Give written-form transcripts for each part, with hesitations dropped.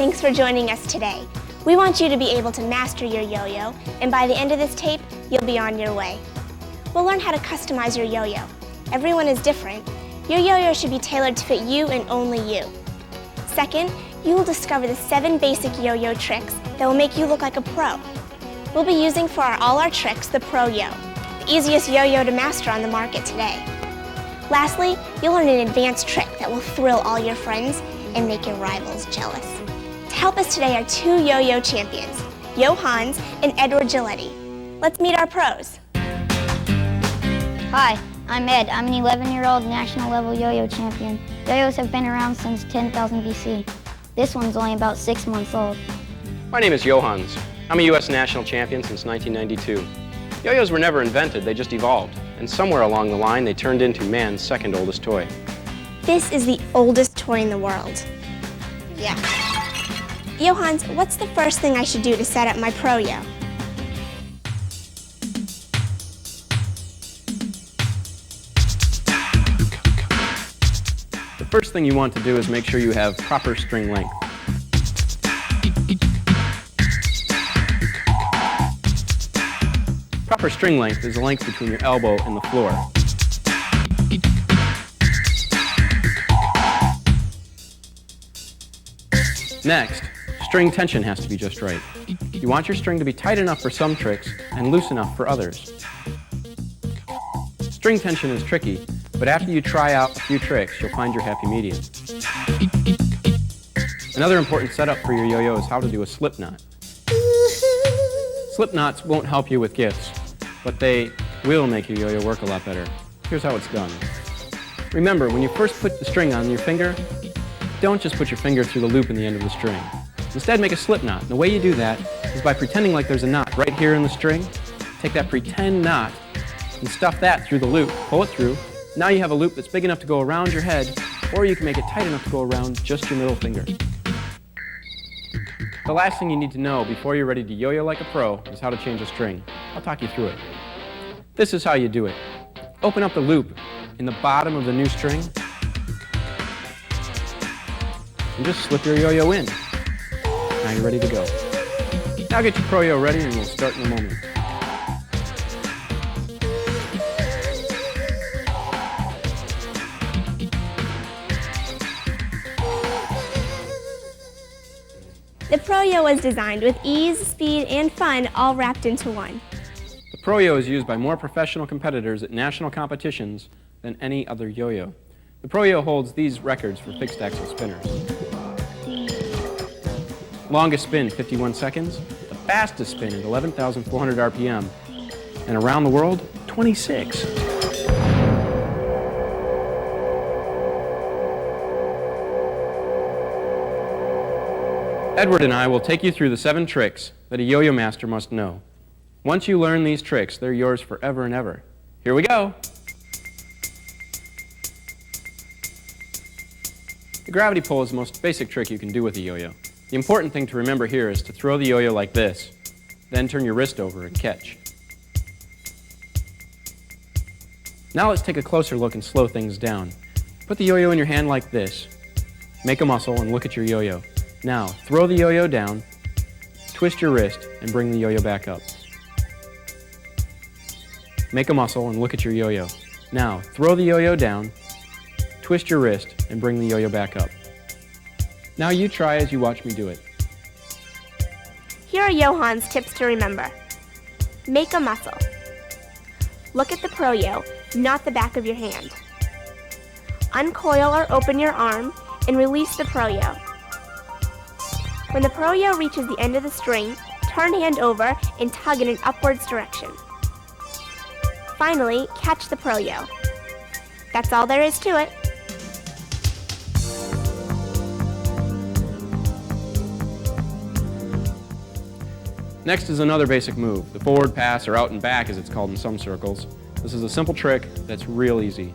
Thanks for joining us today. We want you to be able to master your yo-yo, and by the end of this tape, you'll be on your way. We'll learn how to customize your yo-yo. Everyone is different. Your yo-yo should be tailored to fit you and only you. Second, you will discover the 7 basic yo-yo tricks that will make you look like a pro. We'll be using for all our tricks the Pro Yo, the easiest yo-yo to master on the market today. Lastly, you'll learn an advanced trick that will thrill all your friends and make your rivals jealous. To help us today are 2 yo-yo champions, Johannes and Edward Giletti. Let's meet our pros. Hi, I'm Ed. I'm an 11-year-old national level yo-yo champion. Yo-yos have been around since 10,000 BC. This one's only about 6 months old. My name is Johannes. I'm a U.S. national champion since 1992. Yo-yos were never invented, they just evolved. And somewhere along the line, they turned into man's second oldest toy. This is the oldest toy in the world. Yeah. Johannes, what's the first thing I should do to set up my Pro Yo? The first thing you want to do is make sure you have proper string length. Proper string length is the length between your elbow and the floor. Next, string tension has to be just right. You want your string to be tight enough for some tricks and loose enough for others. String tension is tricky, but after you try out a few tricks, you'll find your happy medium. Another important setup for your yo-yo is how to do a slip knot. Slip knots won't help you with gifts, but they will make your yo-yo work a lot better. Here's how it's done. Remember, when you first put the string on your finger, don't just put your finger through the loop in the end of the string. Instead, make a slip knot. And the way you do that is by pretending like there's a knot right here in the string. Take that pretend knot and stuff that through the loop. Pull it through. Now you have a loop that's big enough to go around your head, or you can make it tight enough to go around just your middle finger. The last thing you need to know before you're ready to yo-yo like a pro is how to change a string. I'll talk you through it. This is how you do it. Open up the loop in the bottom of the new string and just slip your yo-yo in. Now you're ready to go. Now get your Pro Yo ready and we'll start in a moment. The Pro Yo was designed with ease, speed, and fun all wrapped into one. The Pro Yo is used by more professional competitors at national competitions than any other yo-yo. The Pro Yo holds these records for fixed axle spinners. Longest spin, 51 seconds. The fastest spin at 11,400 RPM. And around the world, 26. Edward and I will take you through the 7 tricks that a yo-yo master must know. Once you learn these tricks, they're yours forever and ever. Here we go. The gravity pull is the most basic trick you can do with a yo-yo. The important thing to remember here is to throw the yo-yo like this, then turn your wrist over and catch. Now let's take a closer look and slow things down. Put the yo-yo in your hand like this. Make a muscle and look at your yo-yo. Now, throw the yo-yo down, twist your wrist, and bring the yo-yo back up. Make a muscle and look at your yo-yo. Now, throw the yo-yo down, twist your wrist, and bring the yo-yo back up. Now you try as you watch me do it. Here are Johannes' tips to remember. Make a muscle. Look at the Pro Yo, not the back of your hand. Uncoil or open your arm and release the Pro Yo. When the Pro Yo reaches the end of the string, turn hand over and tug in an upwards direction. Finally, catch the Pro Yo. That's all there is to it. Next is another basic move, the forward pass, or out and back as it's called in some circles. This is a simple trick that's real easy.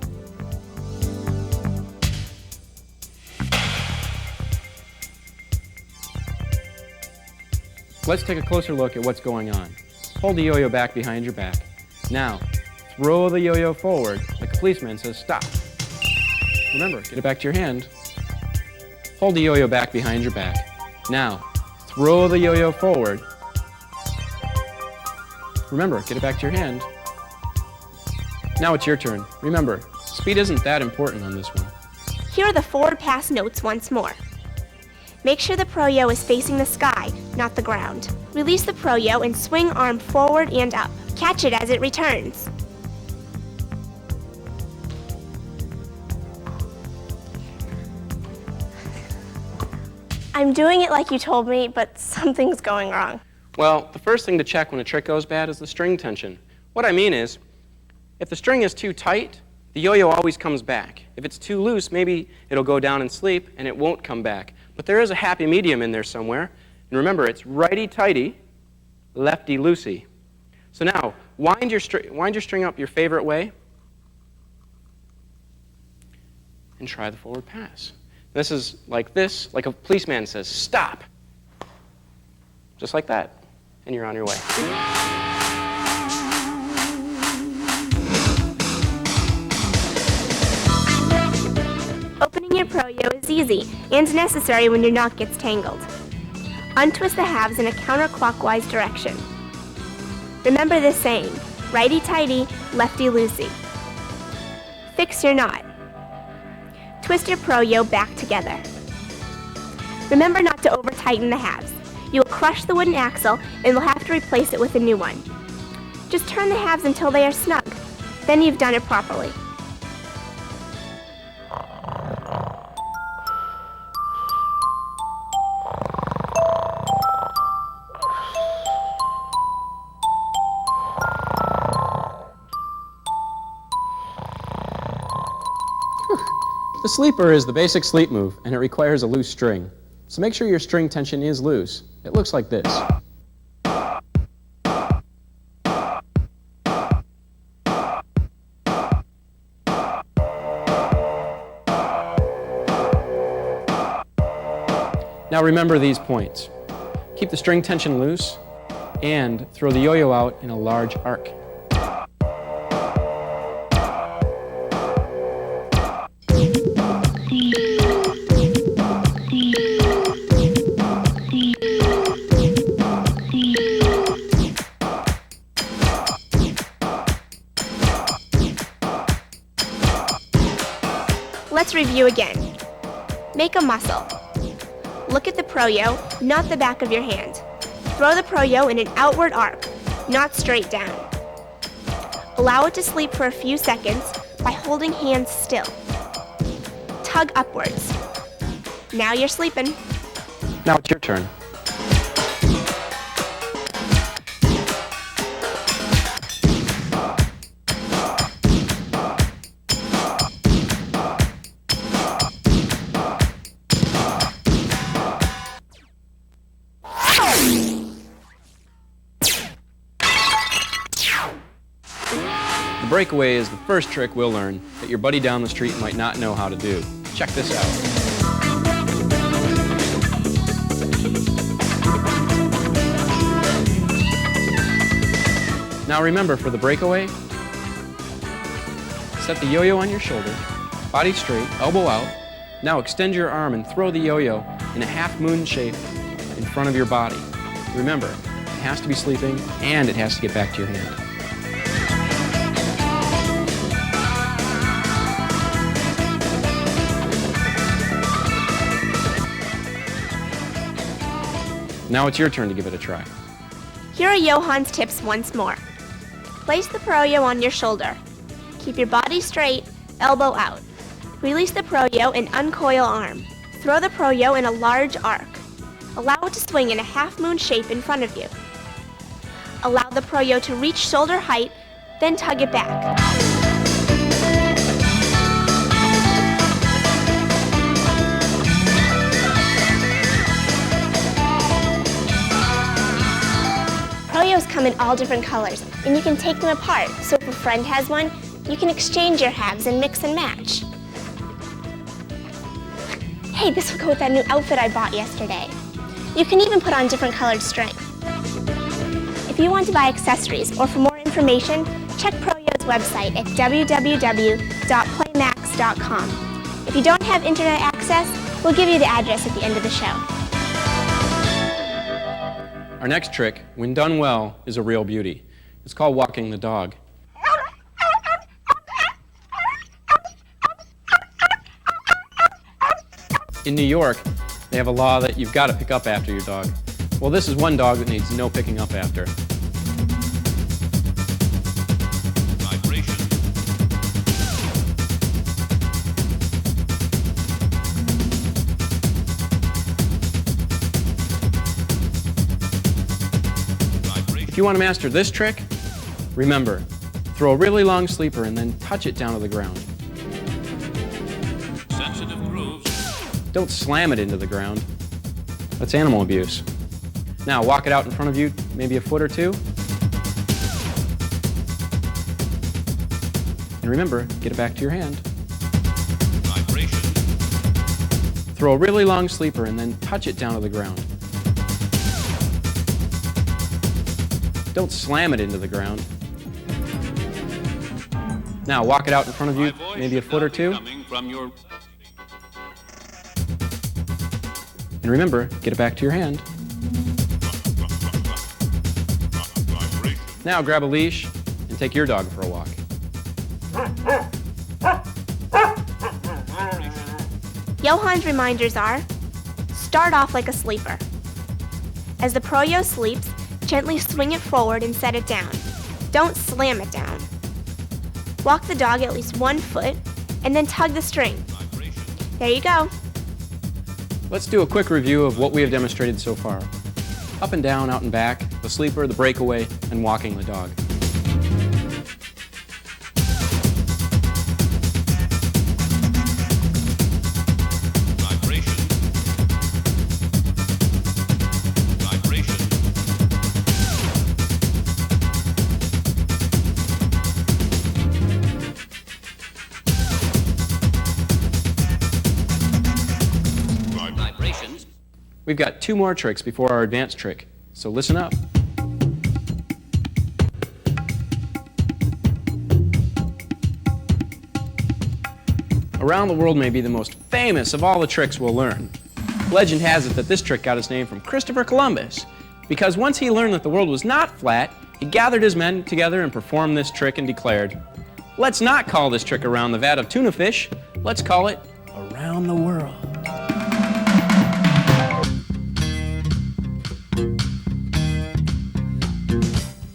Let's take a closer look at what's going on. Hold the yo-yo back behind your back. Now, throw the yo-yo forward like a policeman says stop. Remember, get it back to your hand. Hold the yo-yo back behind your back. Now, throw the yo-yo forward. Remember, get it back to your hand. Now it's your turn. Remember, speed isn't that important on this one. Here are the forward pass notes once more. Make sure the pro-yo is facing the sky, not the ground. Release the pro-yo and swing arm forward and up. Catch it as it returns. I'm doing it like you told me, but something's going wrong. Well, the first thing to check when a trick goes bad is the string tension. What I mean is, if the string is too tight, the yo-yo always comes back. If it's too loose, maybe it'll go down and sleep and it won't come back. But there is a happy medium in there somewhere. And remember, it's righty-tighty, lefty-loosey. So now, wind your string up your favorite way and try the forward pass. This is like this, like a policeman says, stop. Just like that. And you're on your way. Opening your pro-yo is easy and necessary when your knot gets tangled. Untwist the halves in a counterclockwise direction. Remember this saying, righty-tighty, lefty-loosey. Fix your knot. Twist your pro-yo back together. Remember not to over-tighten the halves. You will crush the wooden axle and will have to replace it with a new one. Just turn the halves until they are snug. Then you've done it properly. The sleeper is the basic sleep move, and it requires a loose string. So make sure your string tension is loose. It looks like this. Now remember these points. Keep the string tension loose, and throw the yo-yo out in a large arc. Let's review again. Make a muscle. Look at the pro-yo, not the back of your hand. Throw the pro-yo in an outward arc, not straight down. Allow it to sleep for a few seconds by holding hands still. Tug upwards. Now you're sleeping. Now it's your turn. The breakaway is the first trick we'll learn that your buddy down the street might not know how to do. Check this out. Now remember, for the breakaway, set the yo-yo on your shoulder, body straight, elbow out. Now extend your arm and throw the yo-yo in a half-moon shape in front of your body. Remember, it has to be sleeping and it has to get back to your hand. Now it's your turn to give it a try. Here are Johan's tips once more. Place the pro-yo on your shoulder. Keep your body straight, elbow out. Release the pro-yo and uncoil arm. Throw the pro-yo in a large arc. Allow it to swing in a half-moon shape in front of you. Allow the pro-yo to reach shoulder height, then tug it back. Pro-yos come in all different colors, and you can take them apart, so if a friend has one, you can exchange your halves and mix and match. Hey, this will go with that new outfit I bought yesterday. You can even put on different colored string. If you want to buy accessories or for more information, check ProYo's website at www.playmax.com. If you don't have internet access, we'll give you the address at the end of the show. Our next trick, when done well, is a real beauty. It's called walking the dog. In New York, they have a law that you've got to pick up after your dog. Well, this is one dog that needs no picking up after. If you want to master this trick, remember, throw a really long sleeper and then touch it down to the ground. Sensitive grooves. Don't slam it into the ground. That's animal abuse. Now walk it out in front of you, maybe a foot or two. And remember, get it back to your hand. Vibration. Throw a really long sleeper and then touch it down to the ground. Don't slam it into the ground. Now walk it out in front of you, maybe a foot or two. And remember, get it back to your hand. Now grab a leash and take your dog for a walk. Johan's reminders are, start off like a sleeper. As the Pro-Yo sleeps, gently swing it forward and set it down. Don't slam it down. Walk the dog at least 1 foot and then tug the string. There you go. Let's do a quick review of what we have demonstrated so far. Up and down, out and back, the sleeper, the breakaway, and walking the dog. We've got 2 more tricks before our advanced trick, so listen up. Around the world may be the most famous of all the tricks we'll learn. Legend has it that this trick got its name from Christopher Columbus, because once he learned that the world was not flat, he gathered his men together and performed this trick and declared, "Let's not call this trick around the vat of tuna fish, let's call it around the world."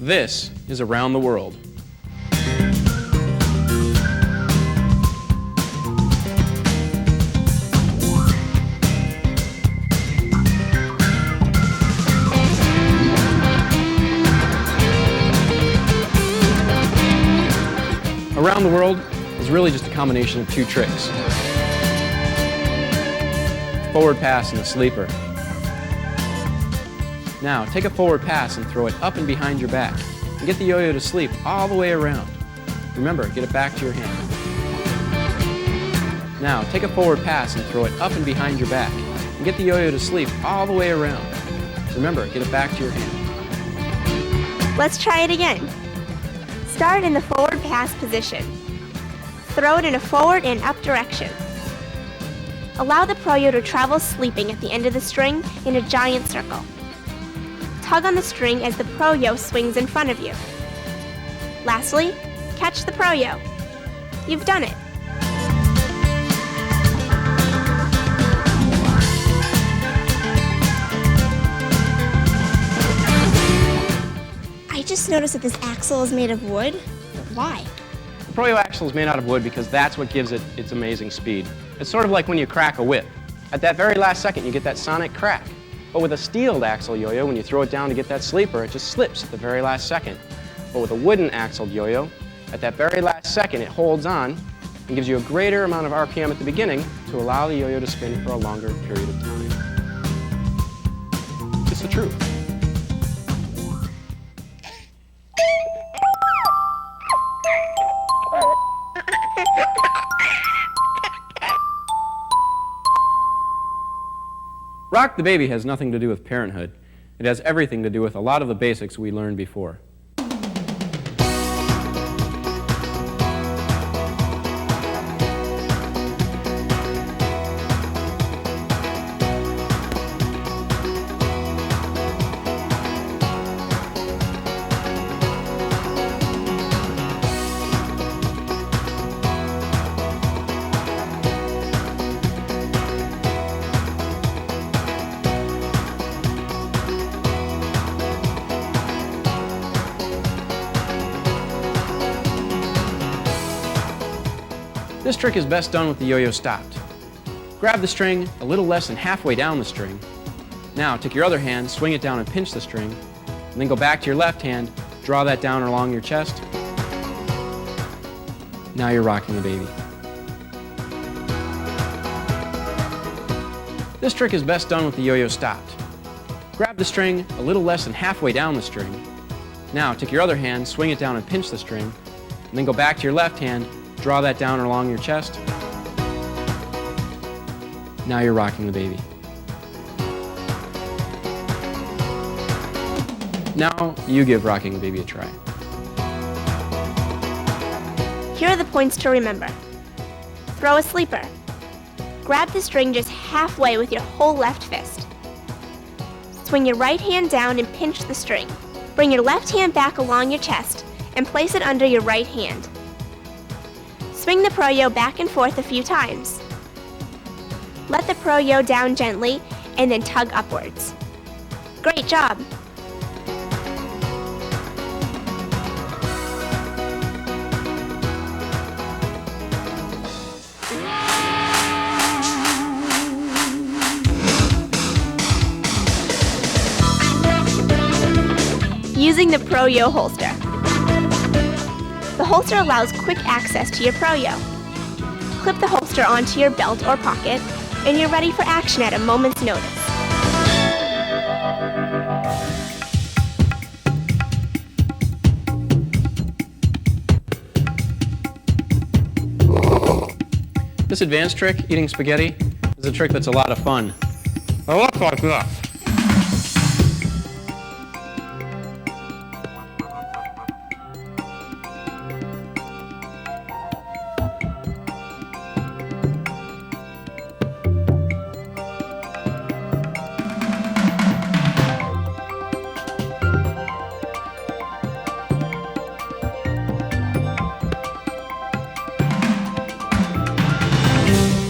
This is Around the World. Around the World is really just a combination of 2 tricks. Forward pass and a sleeper. Now, take a forward pass and throw it up and behind your back. And get the yo-yo to sleep all the way around. Remember, get it back to your hand. Now, take a forward pass and throw it up and behind your back. And get the yo-yo to sleep all the way around. Remember, get it back to your hand. Let's try it again. Start in the forward pass position. Throw it in a forward and up direction. Allow the Pro-Yo to travel sleeping at the end of the string in a giant circle. Tug on the string as the Pro-Yo swings in front of you. Lastly, catch the Pro-Yo. You've done it. I just noticed that this axle is made of wood. Why? The Pro-Yo axle is made out of wood because that's what gives it its amazing speed. It's sort of like when you crack a whip. At that very last second, you get that sonic crack. But with a steeled axle yo-yo, when you throw it down to get that sleeper, it just slips at the very last second. But with a wooden axled yo-yo, at that very last second, it holds on and gives you a greater amount of RPM at the beginning to allow the yo-yo to spin for a longer period of time. It's the truth. Rock the Baby has nothing to do with parenthood. It has everything to do with a lot of the basics we learned before. This trick is best done with the yo-yo stopped. Grab the string a little less than halfway down the string. Now take your other hand, swing it down and pinch the string, and then go back to your left hand, draw that down along your chest. Now you're rocking the baby. This trick is best done with the yo-yo stopped. Grab the string a little less than halfway down the string. Now take your other hand, swing it down and pinch the string, and then go back to your left hand, draw that down along your chest. Now you're rocking the baby. Now you give rocking the baby a try. Here are the points to remember. Throw a sleeper. Grab the string just halfway with your whole left fist. Swing your right hand down and pinch the string. Bring your left hand back along your chest and place it under your right hand. Swing the pro-yo back and forth a few times. Let the pro-yo down gently and then tug upwards. Great job! Using the pro-yo holster. The holster allows quick access to your pro-yo. Clip the holster onto your belt or pocket, and you're ready for action at a moment's notice. This advanced trick, eating spaghetti, is a trick that's a lot of fun. I look like that.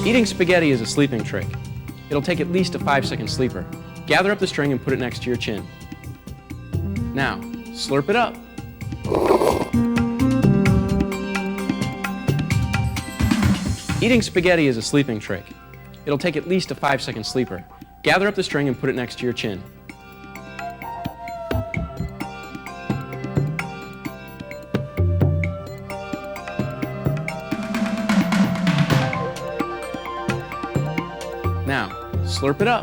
Eating spaghetti is a sleeping trick. It'll take at least a 5-second sleeper. Gather up the string and put it next to your chin. Now, slurp it up. Eating spaghetti is a sleeping trick. It'll take at least a 5-second sleeper. Gather up the string and put it next to your chin. Now, slurp it up.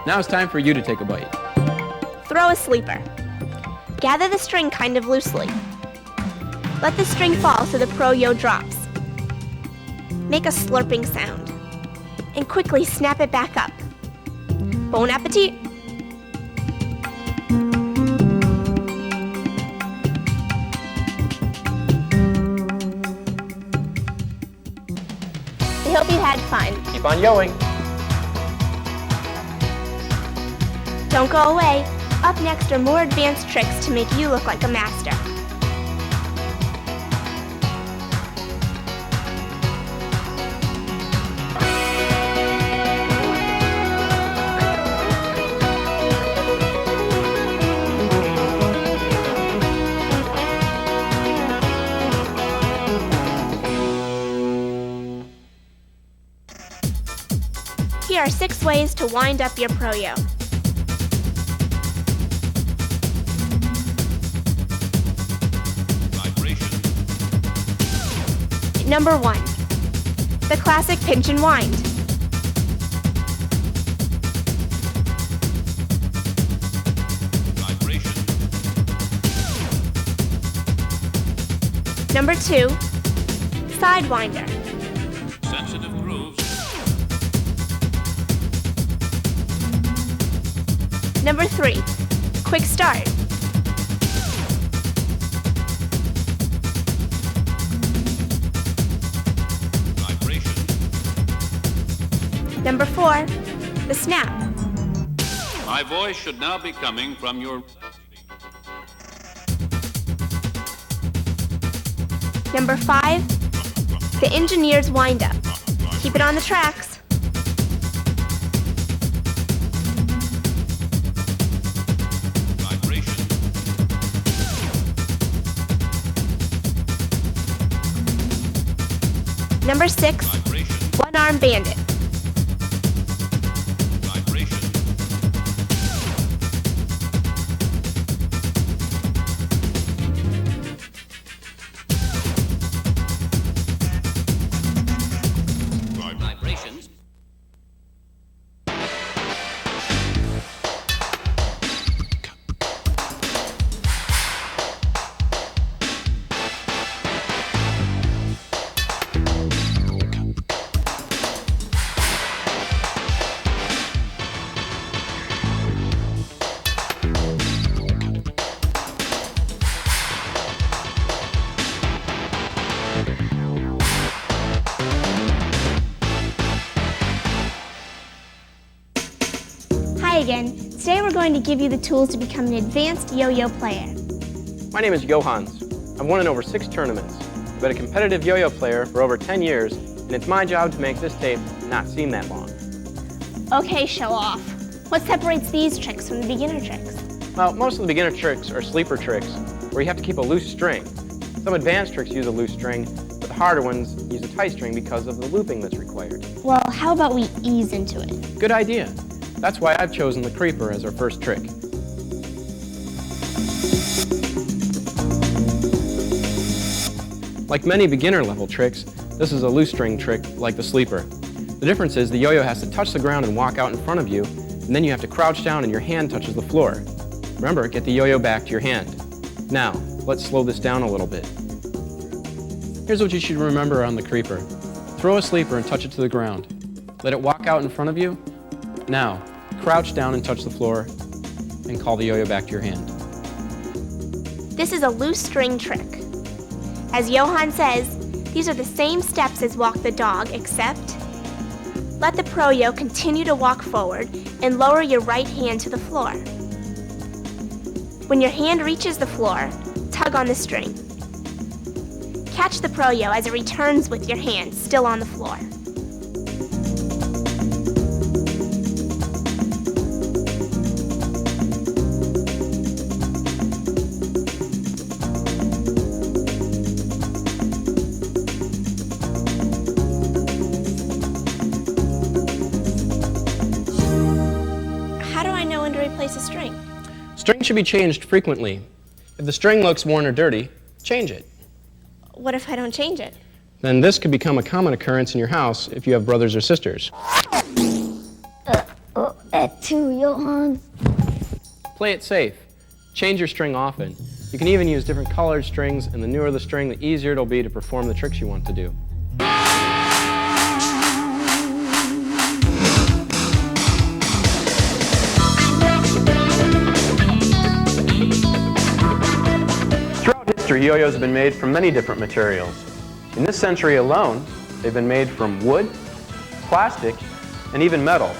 Now it's time for you to take a bite. Throw a sleeper. Gather the string kind of loosely. Let the string fall so the pro-yo drops. Make a slurping sound. And quickly snap it back up. Bon appetit! I hope you had fun. Keep on yoing. Don't go away. Up next are more advanced tricks to make you look like a master. Here are 6 ways to wind up your pro-yo. Vibration. Number 1, the classic pinch and wind. Vibration. Number 2, sidewinder. Sensitive grooves. Number 3, quick start. Vibration. Number 4, the snap. My voice should now be coming from your... Number 5, the engineer's wind up. Keep it on the tracks. Number 6, one-arm bandit. Hi again. Today we're going to give you the tools to become an advanced yo-yo player. My name is Johannes. I've won in over 6 tournaments. I've been a competitive yo-yo player for over 10 years, and it's my job to make this tape not seem that long. Okay, show off. What separates these tricks from the beginner tricks? Well, most of the beginner tricks are sleeper tricks, where you have to keep a loose string. Some advanced tricks use a loose string, but the harder ones use a tight string because of the looping that's required. Well, how about we ease into it? Good idea. That's why I've chosen the creeper as our first trick. Like many beginner-level tricks, this is a loose string trick like the sleeper. The difference is the yo-yo has to touch the ground and walk out in front of you, and then you have to crouch down and your hand touches the floor. Remember, get the yo-yo back to your hand. Now, let's slow this down a little bit. Here's what you should remember on the creeper. Throw a sleeper and touch it to the ground. Let it walk out in front of you. Now, crouch down and touch the floor and call the yo-yo back to your hand. This is a loose string trick. As Johan says, these are the same steps as walk the dog, except let the pro-yo continue to walk forward and lower your right hand to the floor. When your hand reaches the floor, tug on the string. Catch the pro-yo as it returns with your hand still on the floor. How do I know when to replace a string? String should be changed frequently. If the string looks worn or dirty, change it. What if I don't change it? Then this could become a common occurrence in your house if you have brothers or sisters. At 2, Johan. Play it safe. Change your string often. You can even use different colored strings, and the newer the string, the easier it'll be to perform the tricks you want to do. Throughout history, yo-yos have been made from many different materials. In this century alone, they've been made from wood, plastic, and even metal.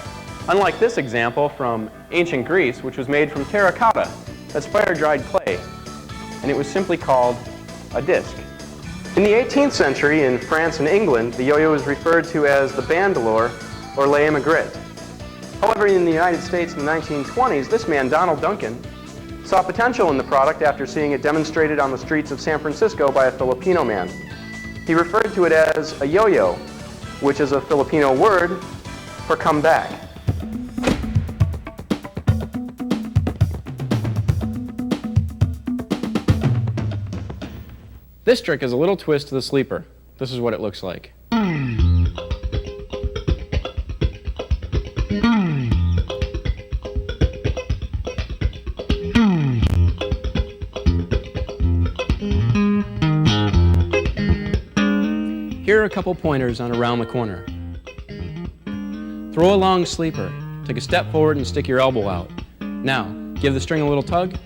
Unlike this example from ancient Greece, which was made from terracotta, that's fire-dried clay, and it was simply called a disc. In the 18th century, in France and England, the yo-yo was referred to as the bandolore or lait maigret. However, in the United States in the 1920s, this man, Donald Duncan, saw potential in the product after seeing it demonstrated on the streets of San Francisco by a Filipino man. He referred to it as a yo-yo, which is a Filipino word for come back. This trick is a little twist to the sleeper. This is what it looks like. Here are a couple pointers on around the corner. Throw a long sleeper. Take a step forward and stick your elbow out. Now, give the string a little tug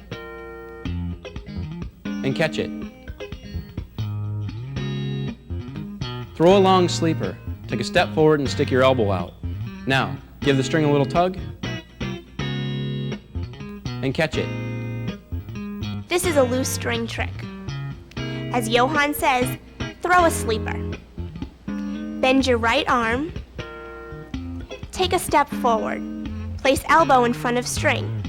and catch it. Throw a long sleeper. Take a step forward and stick your elbow out. Now, give the string a little tug and catch it. This is a loose string trick. As Johan says, throw a sleeper. Bend your right arm. Take a step forward. Place elbow in front of string.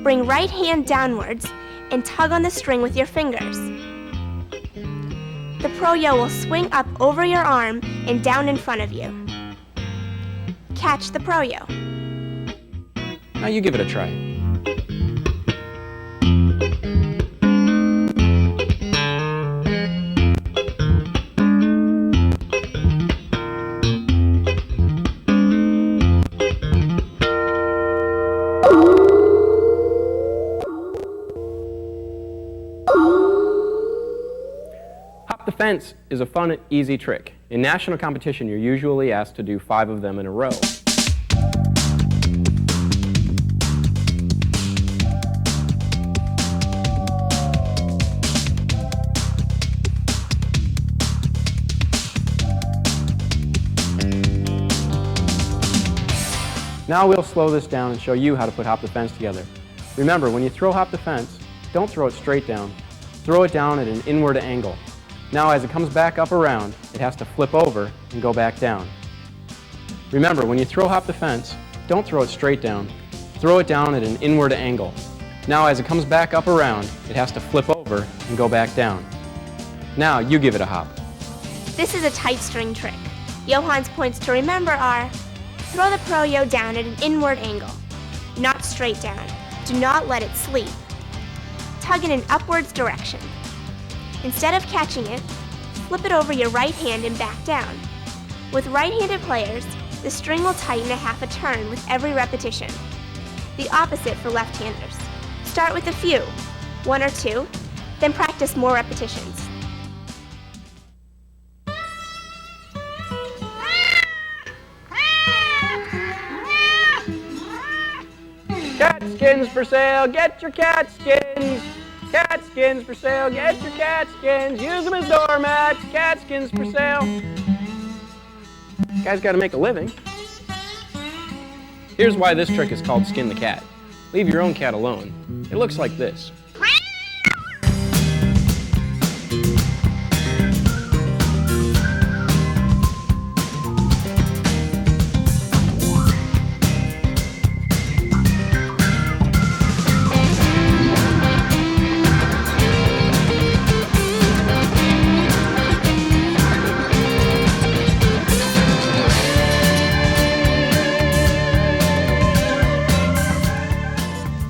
Bring right hand downwards and tug on the string with your fingers. the pro-yo will swing up over your arm and down in front of you. Catch the pro-yo. Now you give it a try. Hop the fence is a fun, easy trick. In national competition, you're usually asked to do 5 of them in a row. Now we'll slow this down and show you how to put hop the fence together. Remember, when you throw hop the fence, don't throw it straight down. Throw it down at an inward angle. Now as it comes back up around, it has to flip over and go back down. Remember, when you throw hop the fence, don't throw it straight down. Throw it down at an inward angle. Now as it comes back up around, it has to flip over and go back down. Now you give it a hop. This is a tight string trick. Johan's points to remember are: throw the pro-yo down at an inward angle, not straight down. Do not let it sleep. Tug in an upwards direction. Instead of catching it, flip it over your right hand and back down. With right-handed players, the string will tighten a half a turn with every repetition. The opposite for left-handers. Start with a few, 1 or 2, then practice more repetitions. Cat skins for sale, get your cat skins. Cat skins for sale, get your cat skins. Use them as doormats, cat skins for sale. Guy's got to make a living. Here's why this trick is called skin the cat. Leave your own cat alone. It looks like this.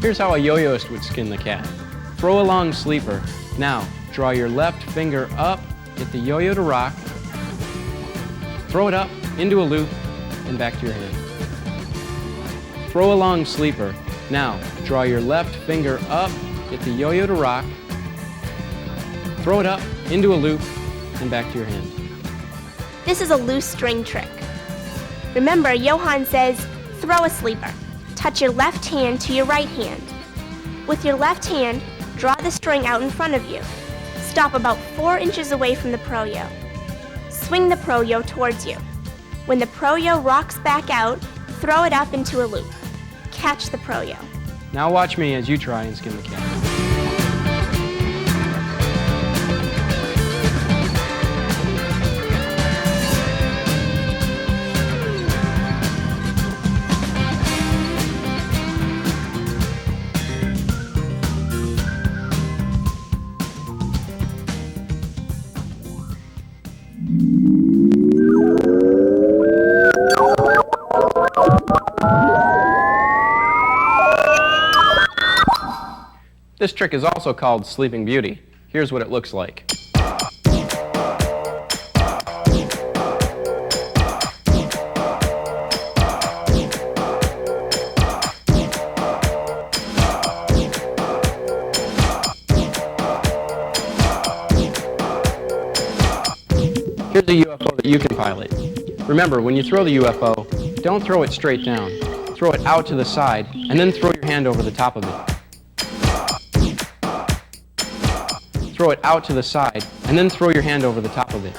Here's how a yo-yoist would skin the cat. Throw a long sleeper. Now, draw your left finger up, get the yo-yo to rock, throw it up into a loop, and back to your hand. Throw a long sleeper. Now, draw your left finger up, get the yo-yo to rock, throw it up into a loop, and back to your hand. This is a loose string trick. Remember, Johan says, throw a sleeper. Touch your left hand to your right hand. With your left hand, draw the string out in front of you. Stop about 4 inches away from the pro-yo. Swing the pro-yo towards you. When the pro-yo rocks back out, throw it up into a loop. Catch the pro-yo. Now watch me as you try and skin the cat. This trick is also called Sleeping Beauty. Here's what it looks like. Here's a UFO that you can pilot. Remember, when you throw the UFO, don't throw it straight down. Throw it out to the side, and then throw your hand over the top of it. Throw it out to the side, and then throw your hand over the top of it.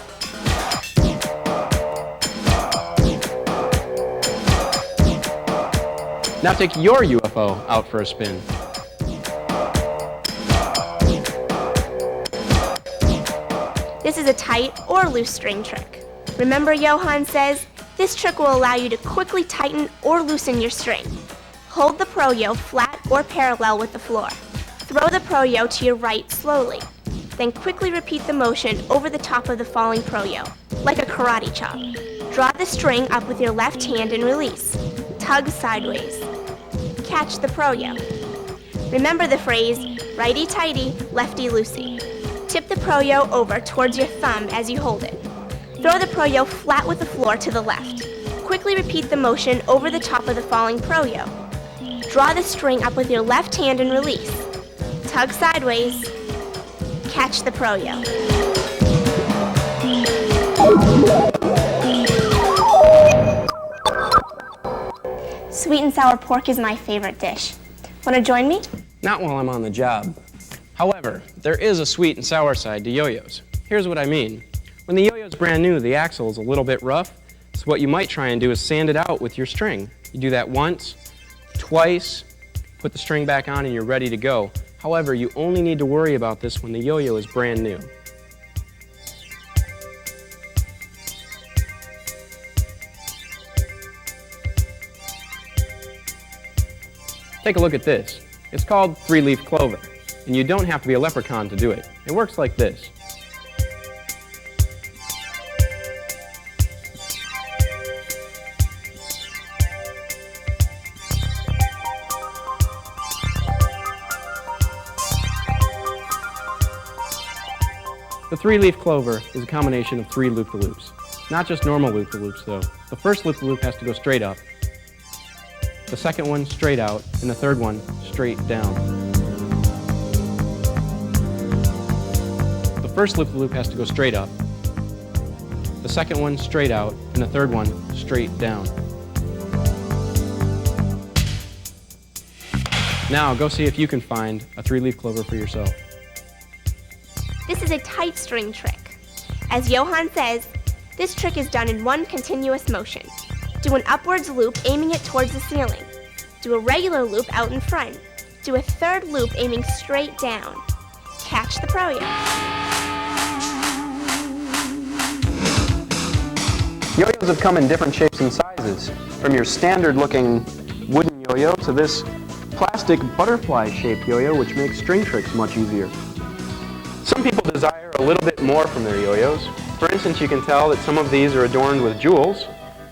Now take your UFO out for a spin. This is a tight or loose string trick. Remember, Johan says, this trick will allow you to quickly tighten or loosen your string. Hold the pro-yo flat or parallel with the floor. Throw the pro-yo to your right slowly. Then quickly repeat the motion over the top of the falling pro-yo, like a karate chop. Draw the string up with your left hand and release. Tug sideways. Catch the pro-yo. Remember the phrase, righty-tighty, lefty-loosey. Tip the pro-yo over towards your thumb as you hold it. Throw the pro-yo flat with the floor to the left. Quickly repeat the motion over the top of the falling pro-yo. Draw the string up with your left hand and release. Tug sideways. Catch the pro-yo. Sweet and sour pork is my favorite dish. Want to join me? Not while I'm on the job. However, there is a sweet and sour side to yo-yos. Here's what I mean. When the yo-yo's brand new, the axle is a little bit rough, so what you might try and do is sand it out with your string. You do that once, twice, put the string back on and you're ready to go. However, you only need to worry about this when the yo-yo is brand new. Take a look at this. It's called three-leaf clover, and you don't have to be a leprechaun to do it. It works like this. The three-leaf clover is a combination of three loop-the-loops. Not just normal loop-the-loops, though. The first loop-the-loop has to go straight up, the second one straight out, and the third one straight down. The first loop-the-loop has to go straight up, the second one straight out, and the third one straight down. Now go see if you can find a three-leaf clover for yourself. This is a tight string trick. As Johann says, this trick is done in one continuous motion. Do an upwards loop aiming it towards the ceiling. Do a regular loop out in front. Do a third loop aiming straight down. Catch the pro-yo. Yo-yos have come in different shapes and sizes, from your standard-looking wooden yo-yo to this plastic butterfly-shaped yo-yo, which makes string tricks much easier. Some people desire a little bit more from their yo-yos. For instance, you can tell that some of these are adorned with jewels.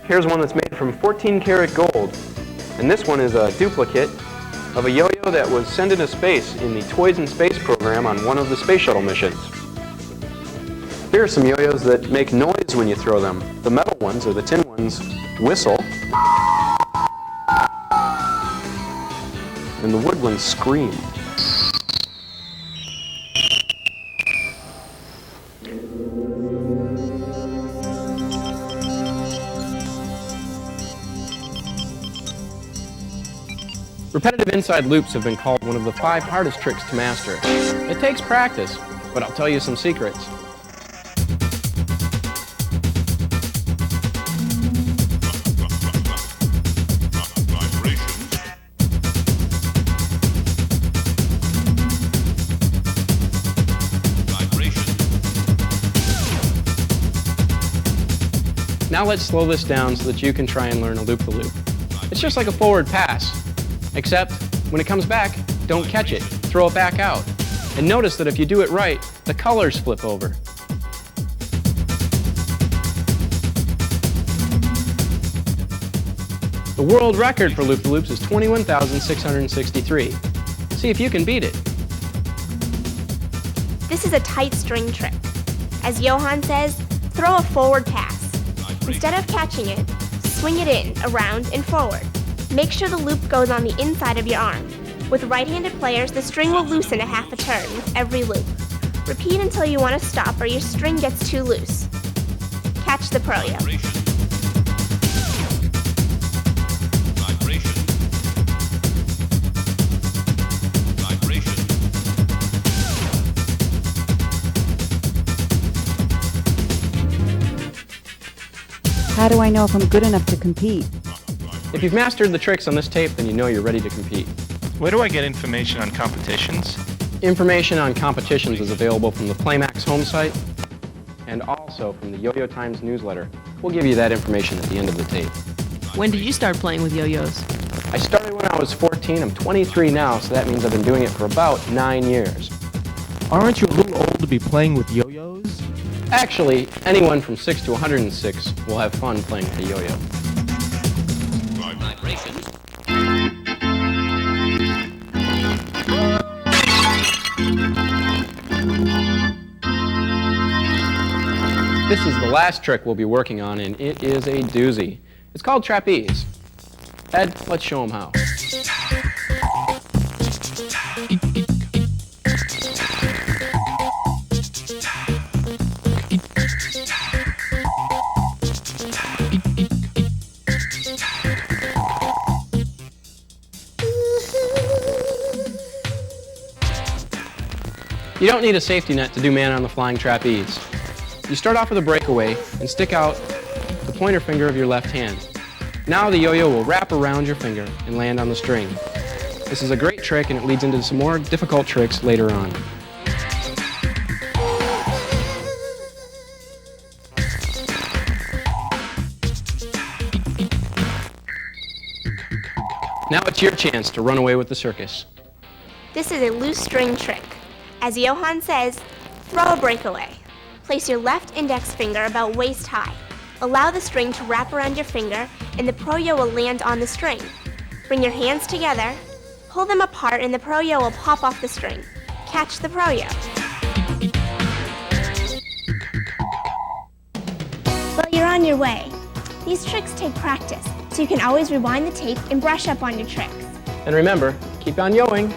Here's one that's made from 14-karat gold. And this one is a duplicate of a yo-yo that was sent into space in the Toys in Space program on one of the space shuttle missions. Here are some yo-yos that make noise when you throw them. The metal ones, or the tin ones, whistle. And the wood ones scream. Repetitive inside loops have been called one of the 5 hardest tricks to master. It takes practice, but I'll tell you some secrets. Now let's slow this down so that you can try and learn a loop-the-loop. It's just like a forward pass. Except, when it comes back, don't catch it. Throw it back out. And notice that if you do it right, the colors flip over. The world record for loop-the-loops is 21,663. See if you can beat it. This is a tight string trick. As Johann says, throw a forward pass. Instead of catching it, swing it in, around, and forward. Make sure the loop goes on the inside of your arm. With right-handed players, the string will loosen a half a turn with every loop. Repeat until you want to stop or your string gets too loose. Catch the pro-yo. How do I know if I'm good enough to compete? If you've mastered the tricks on this tape, then you know you're ready to compete. Where do I get information on competitions? Information on competitions is available from the Playmax home site and also from the Yo-Yo Times newsletter. We'll give you that information at the end of the tape. When did you start playing with yo-yos? I started when I was 14. I'm 23 now, so that means I've been doing it for about 9 years. Aren't you a little old to be playing with yo-yos? Actually, anyone from 6 to 106 will have fun playing with a yo-yo. Vibrations. This is the last trick we'll be working on, and it is a doozy. It's called trapeze. Ed, let's show them how. You don't need a safety net to do man on the flying trapeze. You start off with a breakaway and stick out the pointer finger of your left hand. Now the yo-yo will wrap around your finger and land on the string. This is a great trick, and it leads into some more difficult tricks later on. Now it's your chance to run away with the circus. This is a loose string trick. As Johann says, throw a breakaway. Place your left index finger about waist high. Allow the string to wrap around your finger, and the pro-yo will land on the string. Bring your hands together, pull them apart, and the pro-yo will pop off the string. Catch the pro-yo. Well, you're on your way. These tricks take practice, so you can always rewind the tape and brush up on your tricks. And remember, keep on yoing.